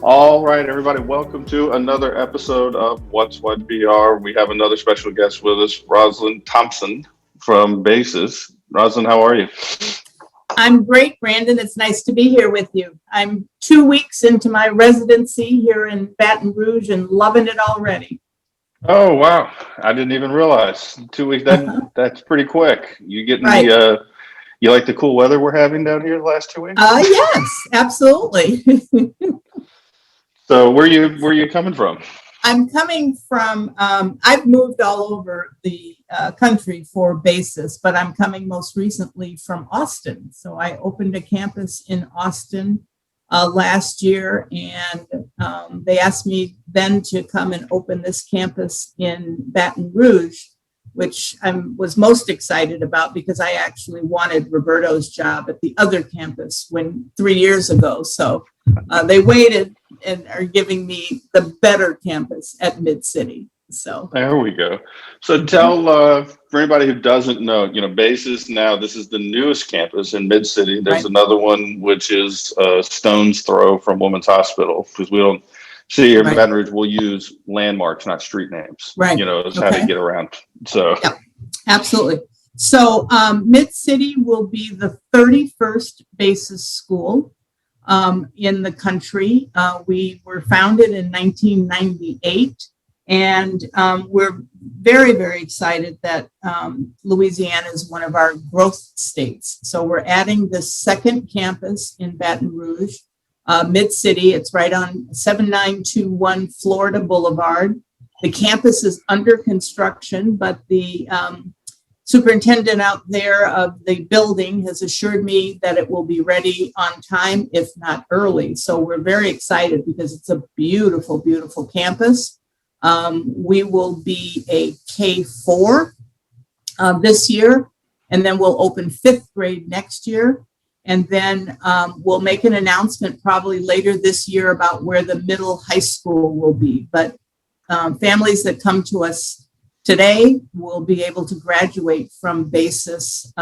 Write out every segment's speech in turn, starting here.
All right, everybody, welcome to another episode of What's What BR. We have another special guest with us, Rosalind Thompson from Basis. Rosalind, how are you? I'm great, Brandon. It's nice to be here with you. I'm 2 weeks into my residency here in Baton Rouge and loving it already. Oh, wow. I didn't even realize 2 weeks. That's pretty quick. You getting Right. you like the cool weather we're having down here the last 2 weeks? Yes, absolutely. So where you coming from? I'm coming from, I've moved all over the country for basis, but I'm coming most recently from Austin. So I opened a campus in Austin last year, and they asked me then to come and open this campus in Baton Rouge, which I was most excited about because I actually wanted Roberto's job at the other campus 3 years ago. So they waited and are giving me the better campus at Mid-City. So There we go. So tell for anybody who doesn't know, Basis now. This is the newest campus in Mid City. There's right, another one which is a stone's throw from Women's Hospital because we don't see here in right, Baton Rouge. We'll use landmarks, not street names. right. Is how to Okay. get around. So Yep, absolutely. So Mid-City will be the 31st basis school in the country. We were founded in 1998. And we're very, very excited that Louisiana is one of our growth states. So we're adding this second campus in Baton Rouge, Mid-City. It's right on 7921 Florida Boulevard. The campus is under construction, but the superintendent out there of the building has assured me that it will be ready on time, if not early. So we're very excited because it's a beautiful, beautiful campus. We will be a K-4 this year, and then we'll open fifth grade next year. And then we'll make an announcement probably later this year about where the middle high school will be. But families that come to us today will be able to graduate from basis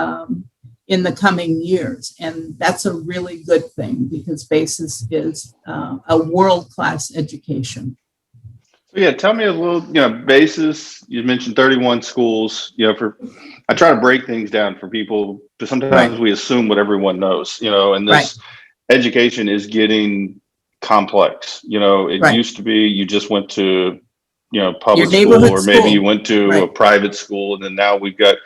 in the coming years. And that's a really good thing because basis is a world-class education. yeah, tell me a little. Basis. You mentioned 31 schools. I try to break things down for people because sometimes Right, we assume what everyone knows. And right, this education is getting complex. It right. used to be you just went to, Your public school, neighborhood or maybe you school. went to a Right, private school, and then now we've got,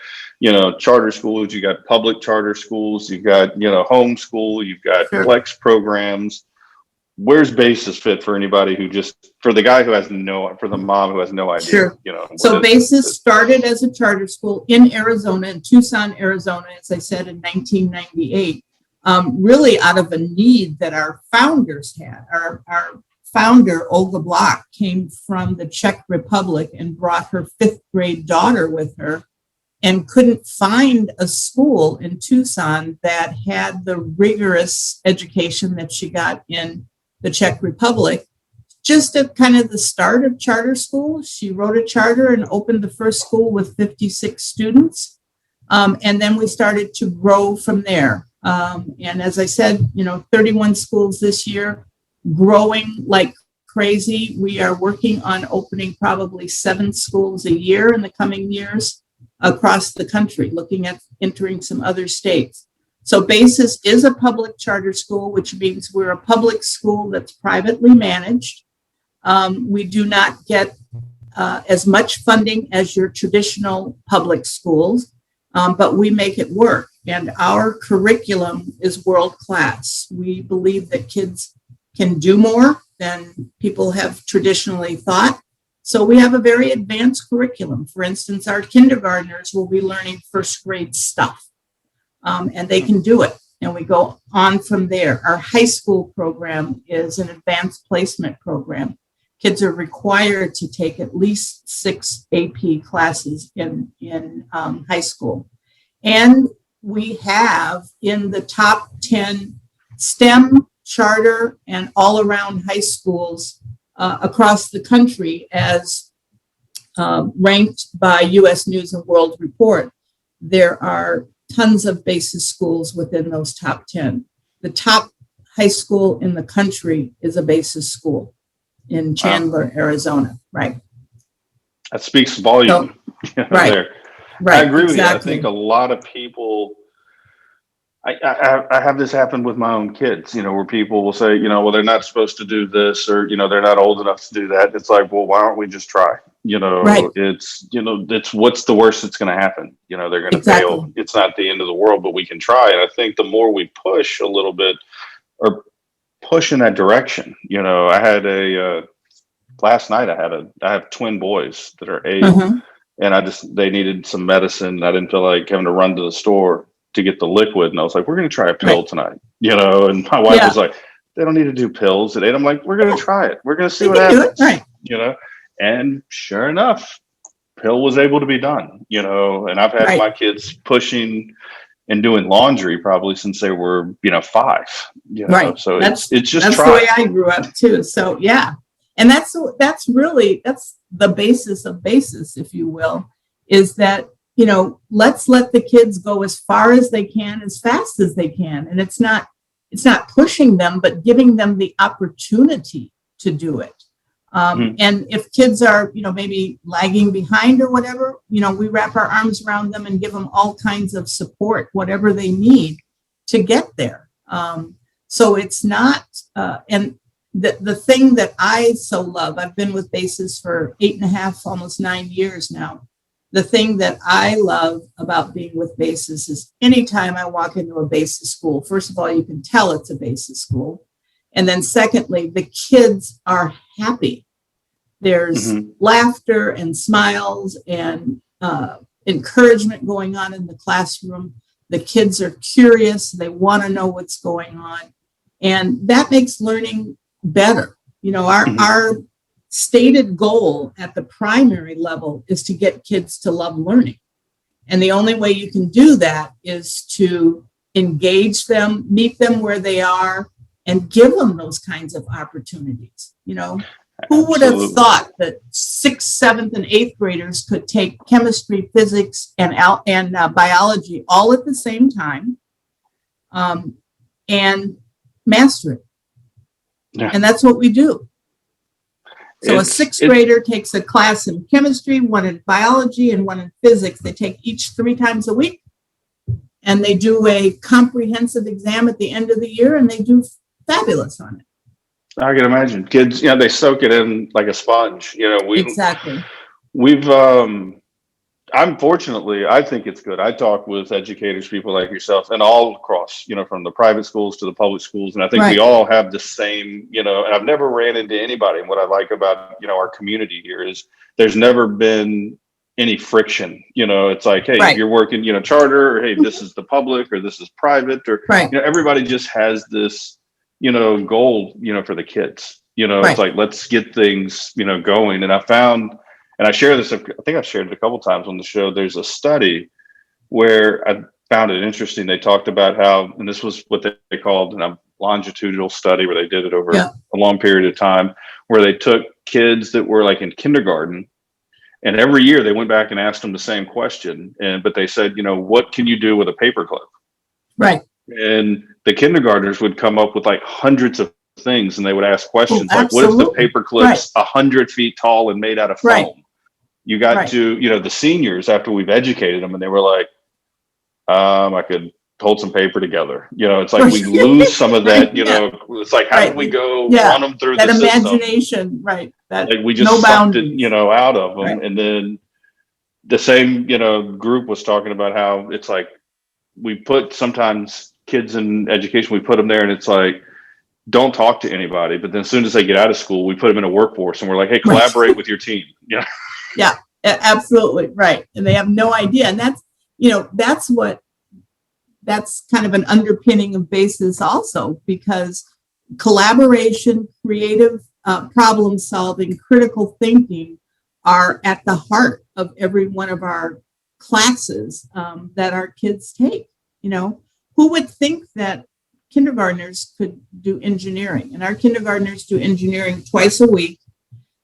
charter schools, you got public charter schools, you've got, homeschool, you've got sure. flex programs. Where's basis fit for anybody for the guy who has for the mom who has no idea, Sure. what So is Basis it? started as a charter school in Arizona, in Tucson, Arizona, as I said, in 1998, really out of a need that our founders had. Our founder, Olga Block, came from the Czech Republic and brought her fifth grade daughter with her and couldn't find a school in Tucson that had the rigorous education that she got in the Czech Republic. Just at kind of the start of charter school, she wrote a charter and opened the first school with 56 students. And then we started to grow from there. And as I said, 31 schools this year, growing like crazy. We are working on opening probably 7 schools a year in the coming years across the country, looking at entering some other states. So Basis is a public charter school, which means we're a public school that's privately managed. We do not get as much funding as your traditional public schools, but we make it work. And our curriculum is world class. We believe that kids can do more than people have traditionally thought. So we have a very advanced curriculum. For instance, our kindergartners will be learning first grade stuff, and they can do it. And we go on from there. Our high school program is an advanced placement program. Kids are required to take at least 6 AP classes in high school. And we have in the top 10 STEM, charter, and all around high schools across the country as ranked by US News and World Report. There are tons of basis schools within those top 10. The top high school in the country is a BASIS school in Chandler, Arizona. Right. That speaks volume. So, right. There. Right. I agree with you. I Exactly. think a lot of people, I have this happen with my own kids, where people will say, well, they're not supposed to do this, or, they're not old enough to do that. It's like, well, why don't we just try? Right. It's what's the worst that's going to happen? They're going to Exactly. fail. It's not the end of the world, but we can try. And I think the more we push a little bit or push in that direction, I had last night I have twin boys that are 8, and they needed some medicine. I didn't feel like having to run to the store to get the liquid. And I was like, we're going to try a pill tonight, and my wife was like, they don't need to do pills at 8. I'm like, we're going to try it. We're going to see what happens, and sure enough, pill was able to be done, and I've had my kids pushing and doing laundry probably since they were, 5, so it's just that's the way I grew up too. So, yeah. And that's the basis of BASIS, if you will, is that, let's let the kids go as far as they can, as fast as they can. And it's not pushing them, but giving them the opportunity to do it. And if kids are, maybe lagging behind or whatever, we wrap our arms around them and give them all kinds of support, whatever they need to get there. So it's not, and the thing that I so love, I've been with BASIS for 8.5, almost 9 years now. The thing that I love about being with BASIS is anytime I walk into a BASIS school, first of all, you can tell it's a BASIS school. And then secondly, the kids are happy. There's laughter and smiles and encouragement going on in the classroom. The kids are curious. They want to know what's going on. And that makes learning better. Our stated goal at the primary level is to get kids to love learning. And the only way you can do that is to engage them, meet them where they are, and give them those kinds of opportunities. Who would have thought that 6th, 7th, and 8th graders could take chemistry, physics, and biology all at the same time and master it? Yeah. And that's what we do. So a 6th grader takes a class in chemistry, one in biology, and one in physics. They take each 3 times a week, and they do a comprehensive exam at the end of the year, and they do fabulous on it. I can imagine kids, they soak it in like a sponge. Exactly. Unfortunately, I think it's good. I talk with educators, people like yourself, and all across, from the private schools to the public schools. And I think we all have the same, and I've never ran into anybody. And what I like about, our community here is there's never been any friction. It's like, hey, if you're working, charter, or hey, this is the public, or this is private, or, everybody just has this, goal, for the kids. It's like, let's get things, going. And I found, and I share this, I think I've shared it a couple of times on the show. There's a study where I found it interesting. They talked about how, and this was what they called a longitudinal study where they did it over a long period of time, where they took kids that were like in kindergarten, and every year they went back and asked them the same question. But they said, what can you do with a paperclip? Right. And the kindergartners would come up with like hundreds of things, and they would ask questions like, what if the paperclip's 100 feet tall and made out of foam? You got to, the seniors, after we've educated them, and they were like, I could hold some paper together. It's like we lose some of that, it's like, how did we go run them through that the imagination, system? That like we just sucked it, out of them. And then the same, group was talking about how it's like, we put sometimes kids in education, we put them there, and it's like, don't talk to anybody. But then as soon as they get out of school, we put them in a workforce, and we're like, hey, collaborate with your team. Yeah, absolutely. Right. And they have no idea. And that's, that's kind of an underpinning of BASIS also, because collaboration, creative problem solving, critical thinking are at the heart of every one of our classes that our kids take. Who would think that kindergartners could do engineering? And our kindergartners do engineering twice a week.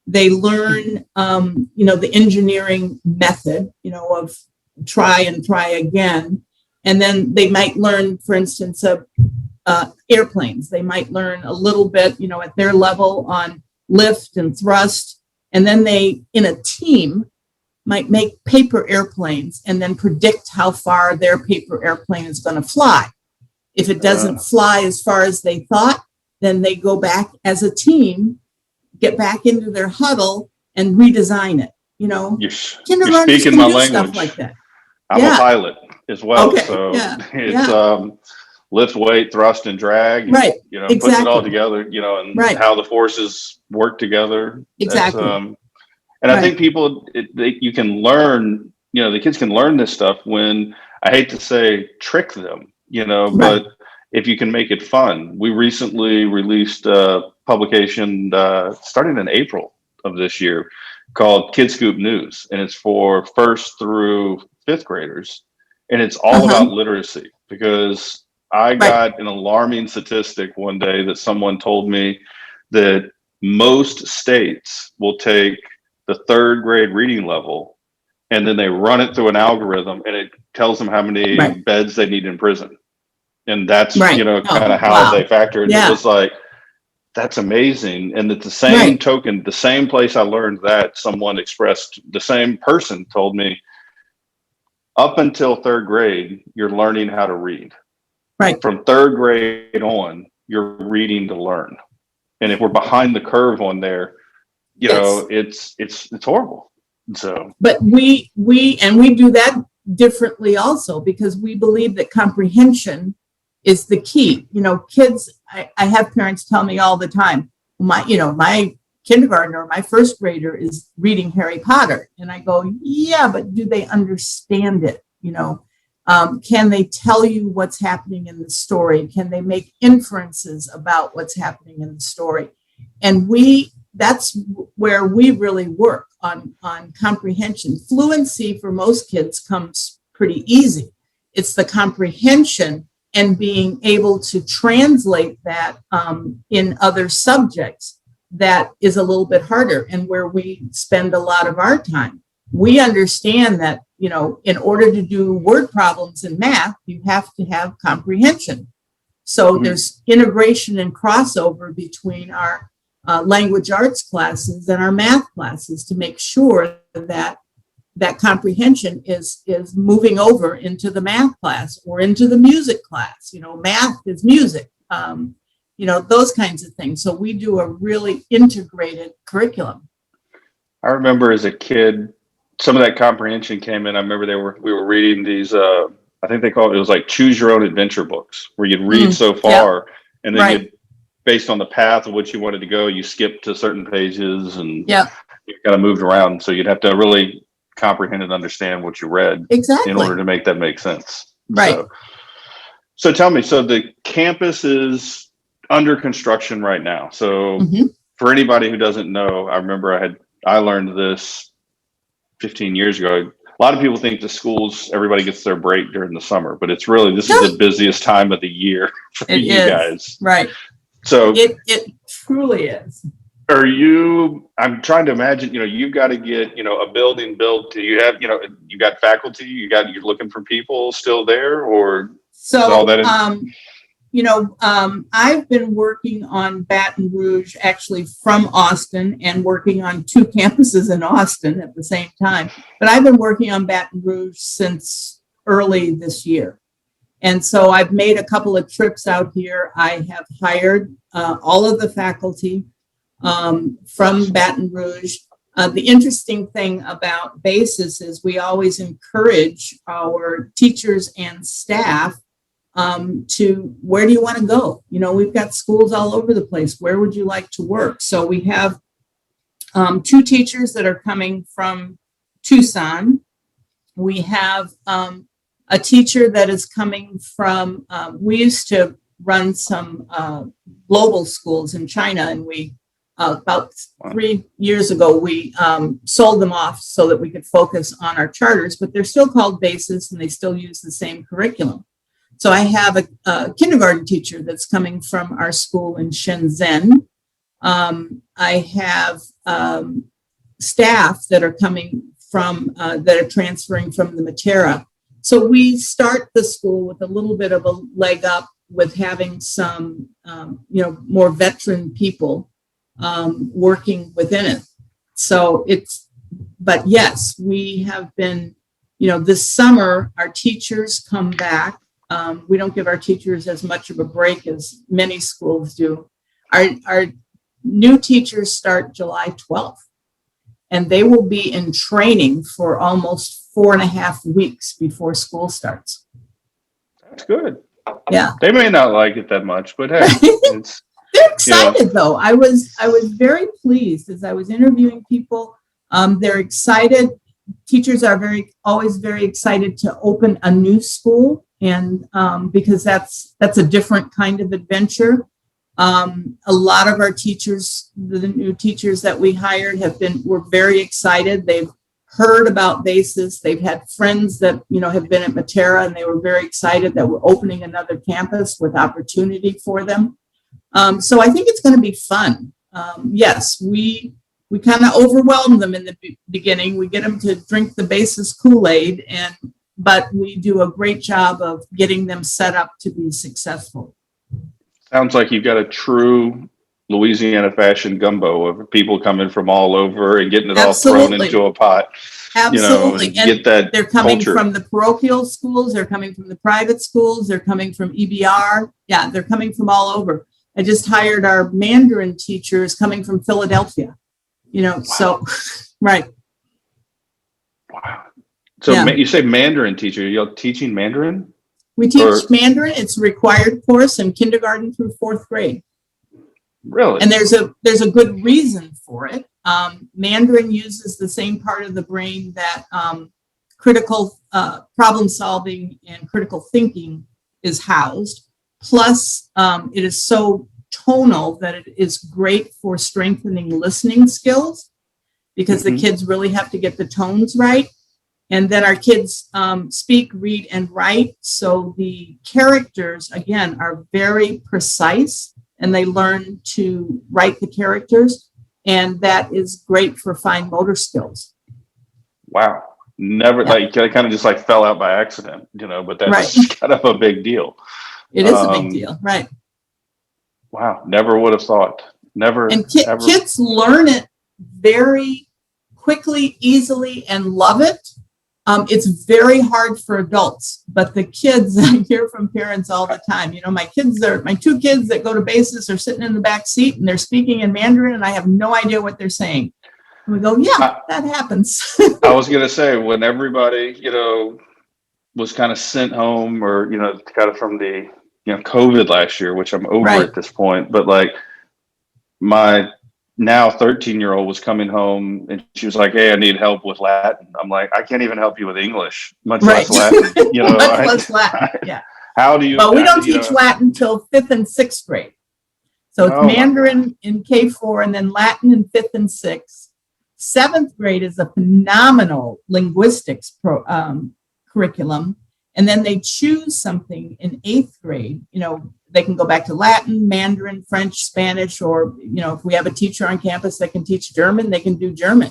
They learn, the engineering method, of try and try again. And then they might learn, for instance, a airplanes. They might learn a little bit, at their level on lift and thrust. And then they, in a team, might make paper airplanes and then predict how far their paper airplane is going to fly. If it doesn't fly as far as they thought, then they go back as a team, get back into their huddle and redesign it. You're Kindergartnens speaking can my do language. stuff like that. I'm a pilot as well. Okay. So Yeah. it's lift, weight, thrust, and drag. Right. Puts it all together, and how the forces work together. Exactly. And I think you can learn, the kids can learn this stuff when, I hate to say trick them, but if you can make it fun. We recently released a publication starting in April of this year called Kid Scoop News. And it's for 1st through 5th graders. And it's all about literacy, because I got an alarming statistic one day that someone told me that most states will take the 3rd grade reading level and then they run it through an algorithm and it tells them how many beds they need in prison. And that's, kind of how they factor it. It was like, that's amazing. And at the same token, the same place I learned that, someone expressed, the same person told me, up until 3rd grade, you're learning how to read. Right. From 3rd grade on, you're reading to learn. And if we're behind the curve on there, it's horrible. So, but we do that differently also, because we believe that comprehension is the key. Kids, I have parents tell me all the time, my kindergartner, my 1st grader is reading Harry Potter. And I go, yeah, but do they understand it? Can they tell you what's happening in the story? Can they make inferences about what's happening in the story? And that's where we really work on comprehension. Fluency for most kids comes pretty easy. It's the comprehension and being able to translate that in other subjects that is a little bit harder, and where we spend a lot of our time. We understand that, in order to do word problems in math, you have to have comprehension. So there's integration and crossover between our language arts classes and our math classes to make sure that comprehension is moving over into the math class or into the music class. Math is music, those kinds of things. So we do a really integrated curriculum. I remember as a kid, some of that comprehension came in. I remember we were reading these, I think it was like choose your own adventure books, where you'd read so far and then based on the path of which you wanted to go, you skipped to certain pages and you kind of moved around. So you'd have to really comprehend and understand what you read in order to make that make sense. Right. So tell me, so the campus is under construction right now. So for anybody who doesn't know, I remember I learned this 15 years ago. A lot of people think the schools, everybody gets their break during the summer, but it's really, this is the busiest time of the year for you guys. Right. So it truly is. I'm trying to imagine, you've got to get, a building built. Do you have, you got faculty, you're looking for people still there, or? So, I've been working on Baton Rouge, actually from Austin, and working on 2 campuses in Austin at the same time. But I've been working on Baton Rouge since early this year. And so I've made a couple of trips out here. I have hired all of the faculty from Baton Rouge. The interesting thing about BASIS is we always encourage our teachers and staff to, where do you want to go? We've got schools all over the place. Where would you like to work? So we have 2 teachers that are coming from Tucson. We have a teacher that is coming from, we used to run some global schools in China, and we about 3 years ago, we sold them off so that we could focus on our charters, but they're still called BASIS and they still use the same curriculum. So I have a kindergarten teacher that's coming from our school in Shenzhen. I have staff that are coming from, that are transferring from the Matera. So we start the school with a little bit of a leg up with having some, more veteran people working within it. So but yes, we have been, this summer, our teachers come back. We don't give our teachers as much of a break as many schools do. Our new teachers start July 12th, and they will be in training for almost 4.5 weeks before school starts. That's good. Yeah. They may not like it that much, but hey, it's, they're excited though. I was very pleased as I was interviewing people. They're excited. Teachers are always very excited to open a new school, and because that's a different kind of adventure. A lot of our teachers, the new teachers that we hired, were very excited. They've heard about BASIS. They've had friends that, have been at Matera, and they were very excited that we're opening another campus with opportunity for them. So I think it's going to be fun. Yes, we kind of overwhelm them in the beginning. We get them to drink the BASIS Kool-Aid, but we do a great job of getting them set up to be successful. Sounds like you've got a true Louisiana fashion gumbo of people coming from all over and getting it all thrown into a pot. Absolutely. And get that they're coming culture. From the parochial schools. They're coming from the private schools. They're coming from EBR. Yeah, they're coming from all over. I just hired our Mandarin teachers coming from Philadelphia. Wow. So, right. Wow. So you say Mandarin teacher, you're teaching Mandarin? We teach Mandarin. It's a required course in kindergarten through 4th grade. Really? And there's a good reason for it. Mandarin uses the same part of the brain that critical problem solving and critical thinking is housed. Plus, it is so tonal that it is great for strengthening listening skills, because the kids really have to get the tones right. And then our kids speak, read, and write. So the characters, again, are very precise, and they learn to write the characters. And that is great for fine motor skills. Wow. Never, I kind of just fell out by accident, but that's kind of a big deal. It is a big deal, right? Wow. Never would have thought. Never. And kids learn it very quickly, easily, and love it. It's very hard for adults, but the kids, I hear from parents all the time, my 2 kids that go to BASIS are sitting in the back seat and they're speaking in Mandarin and I have no idea what they're saying. And we go, yeah, that happens. I was going to say, when everybody, was kind of sent home, or, kind of from the, COVID last year, which I'm over at this point, but my now 13-year-old was coming home and she was like, "Hey, I need help with Latin." I'm like, "I can't even help you with English, much less Latin." Much less Latin. Yeah. How do you? Well, we don't teach Latin till 5th and 6th grade. So it's Mandarin in K4 and then Latin in 5th and 6th. 7th grade is a phenomenal linguistics curriculum. And then they choose something in 8th grade. They can go back to Latin, Mandarin, French, Spanish, or, if we have a teacher on campus that can teach German, they can do German.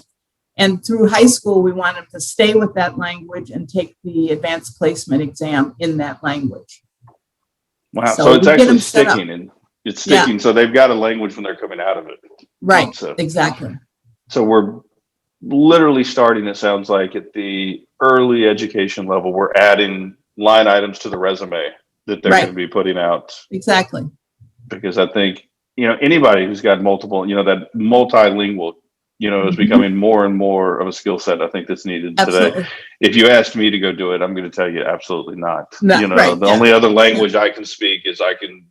And through high school, we want them to stay with that language and take the advanced placement exam in that language. Wow. So it's actually sticking, and it's sticking. Yeah. So they've got a language when they're coming out of it. Right. Exactly. So we're literally starting, it sounds like, at the early education level. We're adding line items to the resume that they're going to be putting out. Exactly. Because I think, anybody who's got multiple, that multilingual, is becoming more and more of a skill set, I think, that's needed today. If you asked me to go do it, I'm going to tell you absolutely not. The only other language I can speak is I can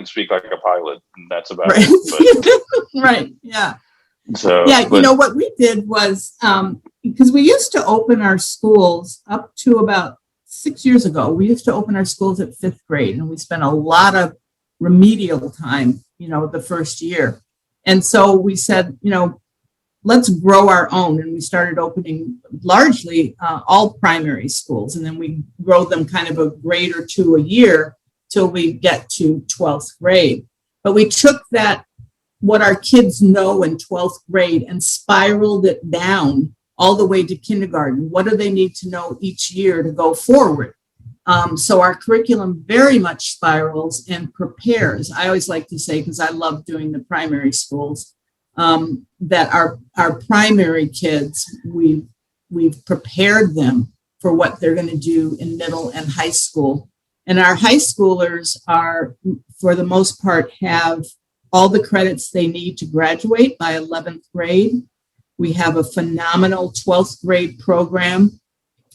speak like a pilot, and that's about it. But, right. Yeah. So what we did was, because we used to open our schools up to about 6 years ago, we used to open our schools at 5th grade, and we spent a lot of remedial time, the first year. And so we said, let's grow our own. And we started opening largely all primary schools. And then we grow them kind of a grade or 2 a year till we get to 12th grade. But we took that, what our kids know in 12th grade, and spiraled it down all the way to kindergarten. What do they need to know each year to go forward? So our curriculum very much spirals and prepares. I always like to say, because I love doing the primary schools, that our primary kids, we've prepared them for what they're going to do in middle and high school. And our high schoolers are, for the most part, have all the credits they need to graduate by 11th grade. We have a phenomenal 12th grade program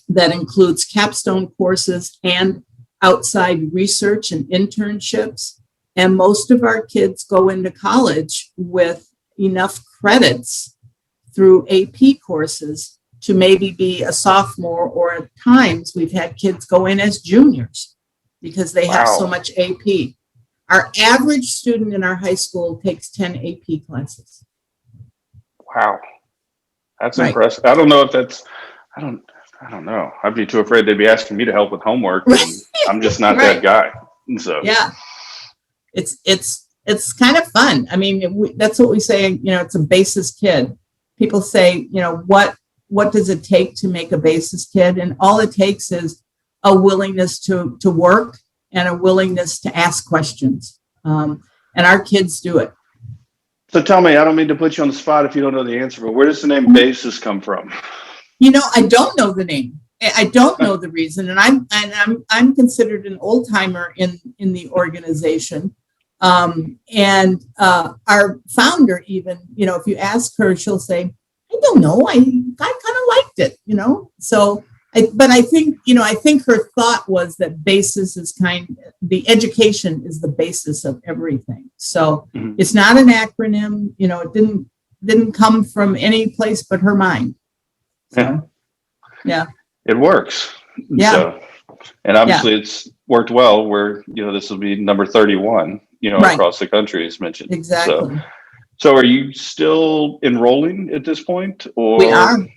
that includes capstone courses and outside research and internships. And most of our kids go into college with enough credits through AP courses to maybe be a sophomore, or at times we've had kids go in as juniors because they have so much AP. Our average student in our high school takes 10 AP classes. Wow. That's impressive. I don't know if that's, I don't know. I'd be too afraid they'd be asking me to help with homework. And I'm just not that guy. So yeah, it's kind of fun. I mean, that's what we say, it's a basis kid. People say, what does it take to make a basis kid? And all it takes is a willingness to work and a willingness to ask questions. And our kids do it. So tell me, I don't mean to put you on the spot if you don't know the answer, but where does the name basis come from? I don't know the name. I don't know the reason. And I'm considered an old timer in the organization. And our founder, even, if you ask her, she'll say, I don't know. I kind of liked it, So, I think her thought was that basis is the education is the basis of everything. So It's not an acronym. It didn't come from any place but her mind. So, yeah. It works. Yeah. So, and obviously it's worked well where, this will be number 31, across the country as mentioned. Exactly. So are you still enrolling at this point? Or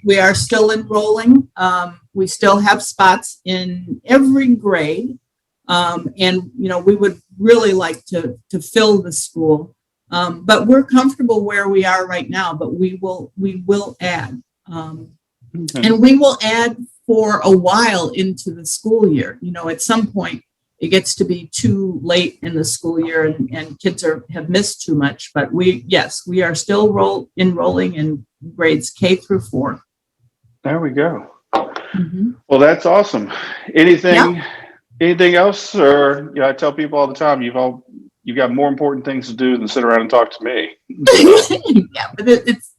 we are still enrolling. We still have spots in every grade. And, we would really like to fill the school. But we're comfortable where we are right now, but we will add. And we will add for a while into the school year. At some point, it gets to be too late in the school year and kids have missed too much. But we are still enrolling in grades K through 4. There we go. Mm-hmm. Well, that's awesome. Anything else? Or, I tell people all the time, you've got more important things to do than sit around and talk to me. So. Yeah, but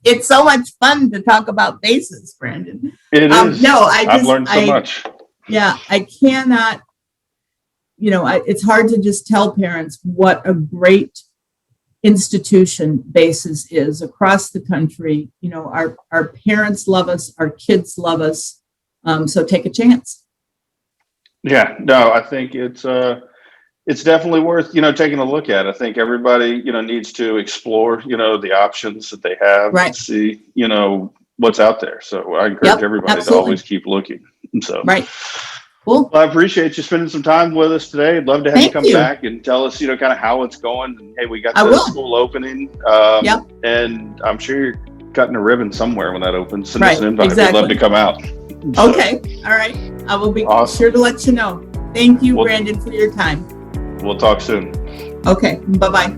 it's so much fun to talk about basis, Brandon. It is. No, I've learned so much. Yeah, I cannot. It's hard to just tell parents what a great institution basis is across the country. Our parents love us, our kids love us. So take a chance. Yeah, no, I think it's definitely worth, taking a look at. I think everybody, needs to explore, the options that they have and see, what's out there. So I encourage everybody to always keep looking. So, Cool. Well, I appreciate you spending some time with us today. I'd love to have you come back and tell us, kind of how it's going. And hey, we got the school opening. And I'm sure you're cutting a ribbon somewhere when that opens. Send us an invite. Exactly. We'd love to come out. So, okay. All right. I will be sure to let you know. Thank you, Brandon, for your time. We'll talk soon. Okay. Bye-bye.